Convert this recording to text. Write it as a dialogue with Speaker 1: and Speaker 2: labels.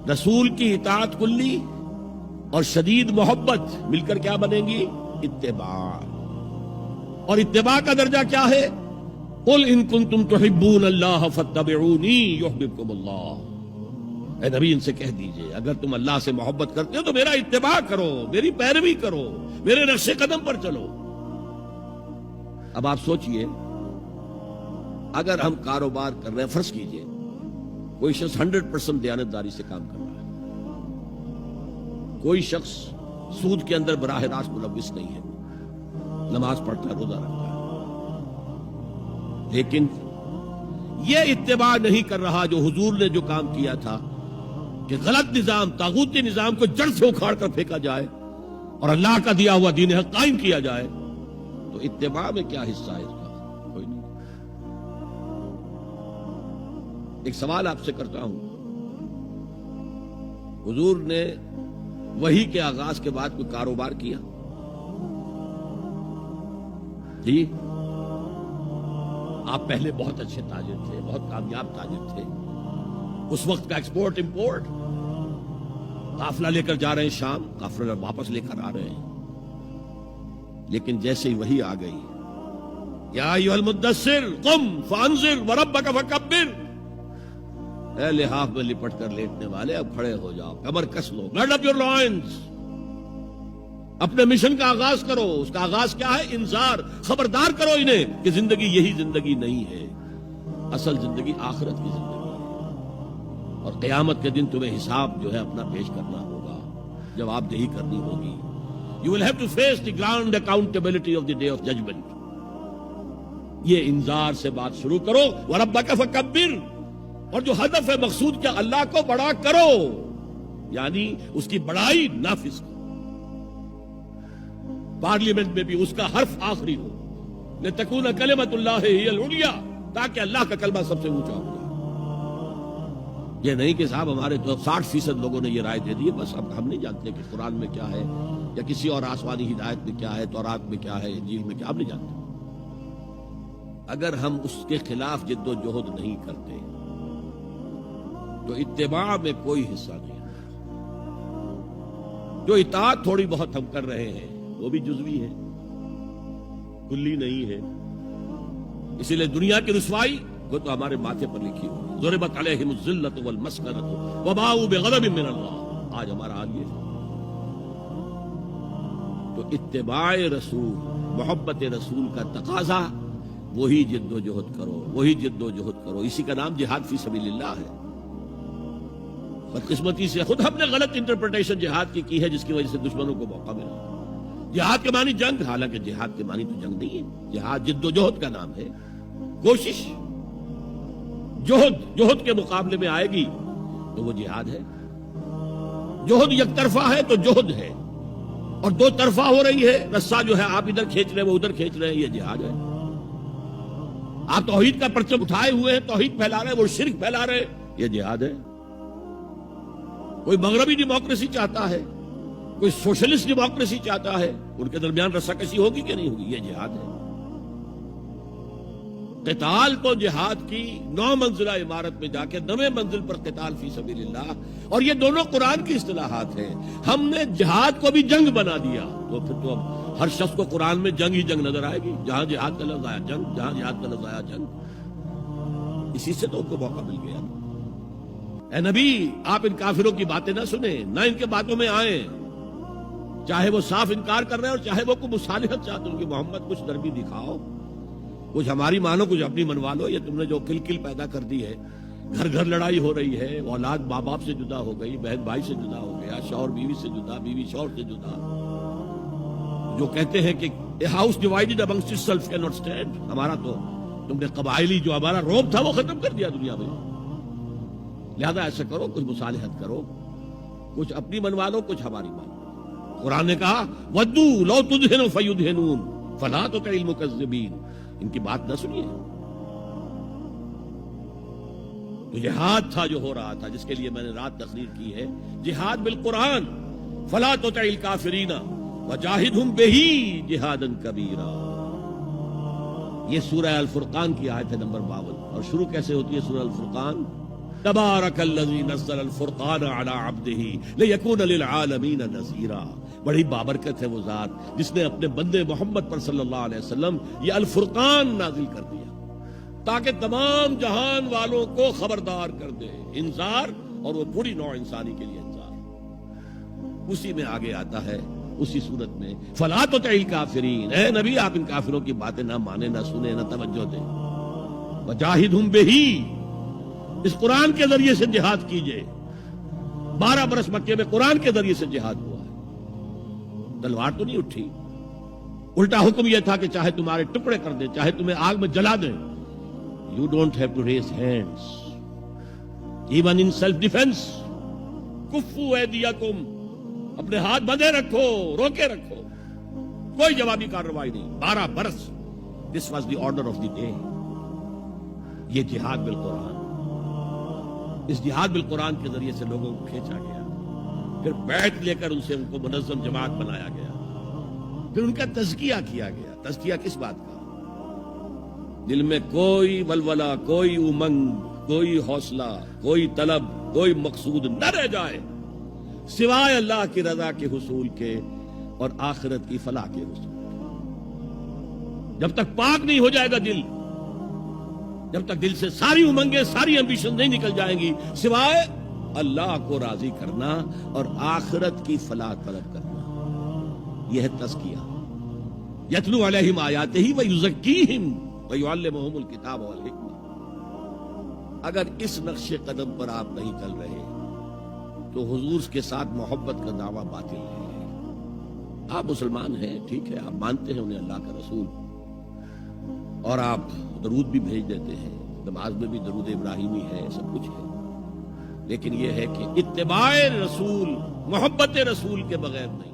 Speaker 1: رسول کی اطاعت کلی اور شدید محبت مل کر کیا بنیں گی؟ اتباع. اور اتباع کا درجہ کیا ہے؟ قل ان کنتم تحبون اللہ فاتبعونی یحببکم اللہ. اے نبی ان سے کہہ دیجئے اگر تم اللہ سے محبت کرتے ہو تو میرا اتباع کرو، میری پیروی کرو، میرے نقش قدم پر چلو. اب آپ سوچئے اگر ہم کاروبار کر رہے ہیں، فرض کیجئے کوئی شخص 100% دیانتداری سے کام کر رہا ہے، کوئی شخص سود کے اندر براہ راست ملوث نہیں ہے، نماز پڑھتا ہے، روزہ رکھتا ہے، لیکن یہ اتباع نہیں کر رہا جو حضور نے جو کام کیا تھا کہ غلط نظام، طاغوتی نظام کو جڑ سے اکھاڑ کر پھینکا جائے اور اللہ کا دیا ہوا دین حق قائم کیا جائے، تو اتباع میں کیا حصہ ہے اس کا؟ کوئی نہیں. ایک سوال آپ سے کرتا ہوں، حضور نے وحی کے آغاز کے بعد کوئی کاروبار کیا؟ جی آپ پہلے بہت اچھے تاجر تھے، بہت کامیاب تاجر تھے، اس وقت کا ایکسپورٹ امپورٹ، قافلہ لے کر جا رہے ہیں شام، قافلہ واپس لے کر آ رہے ہیں، لیکن جیسے ہی وحی آ گئی، یا ایھا المدثر قم فانذر وربک فکبر، اے لحاف میں لپٹ کر لیٹنے والے اب کھڑے ہو جاؤ، کمر کس لو، گرڈ اپ یور لائنز، اپنے مشن کا آغاز کرو. اس کا آغاز کیا ہے؟ انذار، خبردار کرو انہیں کہ زندگی یہی زندگی نہیں ہے، اصل زندگی آخرت کی زندگی ہے، اور قیامت کے دن تمہیں حساب جو ہے اپنا پیش کرنا ہوگا، جواب دہی کرنی ہوگی. You will have to face the ground accountability of the day of judgment. یہ انذار سے بات شروع کرو، وَرَبَّكَ فَكَبِّرْ، اور جو ہدف ہے مقصود کیا؟ اللہ کو بڑا کرو، یعنی اس کی بڑائی نافذ کرو. پارلیمنٹ میں بھی اس کا حرف آخری ہو، لِتَكُونَ كَلِمَةُ اللَّهِ هِيَ الْعُلْيَا، تاکہ اللہ کا کلمہ سب سے اونچا ہو جائے. یہ نہیں کہ صاحب ہمارے تو 60% لوگوں نے یہ رائے دے دی، بس اب ہم نہیں جانتے کہ قرآن میں کیا ہے یا کسی اور آسمانی ہدایت میں کیا ہے، تورات میں کیا ہے، انجیل میں کیا، ہم نہیں جانتے. اگر ہم اس کے خلاف جد و جہد نہیں کرتے تو اتباع میں کوئی حصہ نہیں. جو اطاعت تھوڑی بہت ہم کر رہے ہیں وہ بھی جزوی ہے، کلی نہیں ہے. اسی لیے دنیا کی رسوائی وہ تو ہمارے ماتھے پر لکھی ہوئی، ضربت علیہم الذلۃ والمسکنۃ وباؤوا بغضب من اللہ. آج ہمارا حال یہ ہے. تو اتباع رسول، محبت رسول کا تقاضا، وہی جد و جہد کرو، وہی جد و جہد کرو. اسی کا نام جہاد فی سبیل اللہ ہے. بدقسمتی سے خود ہم نے غلط انٹرپریٹیشن جہاد کی ہے، جس کی وجہ سے دشمنوں کو موقع ملا. جہاد کے معنی جنگ، حالانکہ جہاد کے معنی تو جنگ نہیں ہے. جہاد جد و جہد کا نام ہے، کوشش. جہد کے مقابلے میں آئے گی تو وہ جہاد ہے. جہد یک طرفہ ہے تو جہد ہے، اور دو طرفہ ہو رہی ہے، رسہ جو ہے آپ ادھر کھینچ رہے ہیں وہ ادھر کھینچ رہے ہیں، یہ جہاد ہے. آپ توحید کا پرچم اٹھائے ہوئے ہیں، توحید پھیلا رہے ہیں، وہ شرک پھیلا رہے ہیں، یہ جہاد ہے. کوئی مغربی ڈیموکریسی چاہتا ہے، کوئی سوشلسٹ ڈیموکریسی چاہتا ہے، ان کے درمیان رساکشی ہوگی کہ نہیں ہوگی؟ یہ جہاد ہے. قتال تو جہاد کی 9 منزلہ عمارت میں جا کے 9ویں منزل پر قتال فی سبیل اللہ، اور یہ دونوں قرآن کی اصطلاحات ہیں. ہم نے جہاد کو بھی جنگ بنا دیا، تو پھر تو اب ہر شخص کو قرآن میں جنگ ہی جنگ نظر آئے گی. جہاں جہاد کا لفظ آیا جنگ، جہاں جہاد کا لفظ آیا جنگ. اسی سے تو ان کو موقع مل گیا. اے نبی آپ ان کافروں کی باتیں نہ سنیں، نہ ان کے باتوں میں آئیں، چاہے وہ صاف انکار کر رہے ہیں اور چاہے وہ کوئی مصالحت چاہتے ہیں کہ محمد کچھ نرمی دکھاؤ، کچھ ہماری مانو، کچھ اپنی منوا لو. یہ تم نے جو کل پیدا کر دی ہے، گھر گھر لڑائی ہو رہی ہے، اولاد ماں باپ سے جدا ہو گئی، بہن بھائی سے جدا ہو گیا، شوہر بیوی سے جدا، بیوی شوہر سے جدا. جو کہتے ہیں کہ a house divided amongst itself can not stand, ہمارا تو تم نے قبائلی جو ہمارا روب تھا وہ ختم کر دیا دنیا میں. لہذا ایسا کرو، کچھ مصالحت کرو، کچھ اپنی منوا لو، کچھ ہماری مانو. قرآن نے کہا وَدُّوا لَوْ تُدْهِنُ فَيُدْهِنُونَ فَلَا تُطِعِ الْمُكَذِّبِينَ. ان کی بات نہ سنیے. تو جہاد تھا جو ہو رہا تھا، جس کے لیے میں نے رات تقریر کی ہے، جہاد بالقرآن. فَلَا تُطِعِ الْكَافِرِينَ وَجَاهِدْهُمْ بِهِ جِهَادًا كَبِيرًا. یہ سورہ الفرقان کی آیت ہے نمبر 52. اور شروع کیسے ہوتی ہے سورہ الفرقان؟ تبارک الذی نزل الفرقان علی عبدہ لیکون للعالمین نذیرا. بڑی بابرکت ہے وہ ذات جس نے اپنے بندے محمد پر صلی اللہ علیہ وسلم یہ الفرقان نازل کر دیا تاکہ تمام جہان والوں کو خبردار کر دے. انذار، اور وہ پوری نوع انسانی کے لیے انذار. اسی میں آگے آتا ہے اسی صورت میں فلا تطع الکافرین، اے نبی آپ ان کافروں کی باتیں نہ مانیں، نہ سنیں، نہ توجہ دیں. وجاہدہم بہ، اس قرآن کے ذریعے سے جہاد کیجئے. 12 برس مکے میں قرآن کے ذریعے سے جہاد ہوا ہے. تلوار تو نہیں اٹھی، الٹا حکم یہ تھا کہ چاہے تمہارے ٹکڑے کر دیں، چاہے تمہیں آگ میں جلا دیں. You don't have to raise hands even in self defense. کفو ایدیکم، اپنے ہاتھ بندھے رکھو، روکے رکھو، کوئی جوابی کارروائی نہیں. 12 برس. This was the order of the day. یہ جہاد بالقرآن، اس جہاد بالقرآن کے ذریعے سے لوگوں کو کھینچا گیا. پھر بیعت لے کر ان سے ان کو منظم جماعت بنایا گیا. پھر ان کا تزکیہ کیا گیا. تزکیہ کس بات کا؟ دل میں کوئی ولولہ، کوئی امنگ، کوئی حوصلہ، کوئی طلب، کوئی مقصود نہ رہ جائے سوائے اللہ کی رضا کے حصول کے اور آخرت کی فلاح کے حصول کے. جب تک پاک نہیں ہو جائے گا دل، جب تک دل سے ساری امنگیں، ساری ایمبیشن نہیں نکل جائیں گی سوائے اللہ کو راضی کرنا اور آخرت کی فلاح طلب کرنا، یہ ہے تزکیہ. یتلو علیہم آیاتہ ویزکیہم وَيُعَلِّمُهُمُ الْكِتَابَ وَالْحِکْمَةَ. اگر اس نقش قدم پر آپ نہیں چل رہے تو حضور کے ساتھ محبت کا دعویٰ باطل ہے. آپ مسلمان ہیں، ٹھیک ہے، آپ مانتے ہیں انہیں اللہ کا رسول، اور آپ درود بھی بھیج دیتے ہیں، نماز میں بھی درود ابراہیمی ہے، سب کچھ ہے. لیکن یہ ہے کہ اتباع رسول، محبت رسول کے بغیر نہیں.